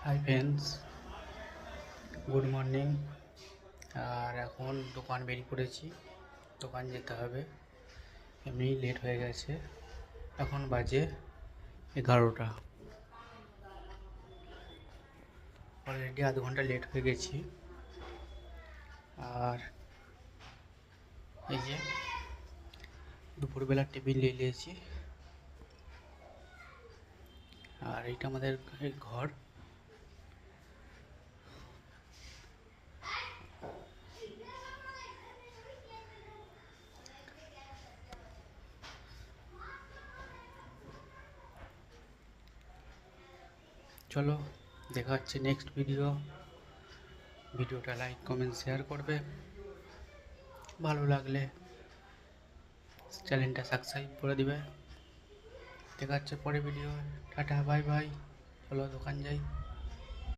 High friends, good morning. আর এখন দোকান বেরিয়ে পড়েছি, দোকান যেতে হবে। এমনি লেট হয়ে গেছে, এখন বাজে 11টা। অলরেডি আধ ঘন্টা লেট হয়ে গেছি। আর এই যে দুপুরবেলার টিফিন নিয়ে নিয়েছি। আর এইটা আমাদের ঘর। চলো, দেখা হচ্ছে নেক্সট ভিডিওটা লাইক কমেন্ট শেয়ার করবে, ভালো লাগলে চ্যানেলটা সাবস্ক্রাইব করে দিবে। দেখা হচ্ছে পরে ভিডিও। Tata, bye bye. চলো দোকান যাই।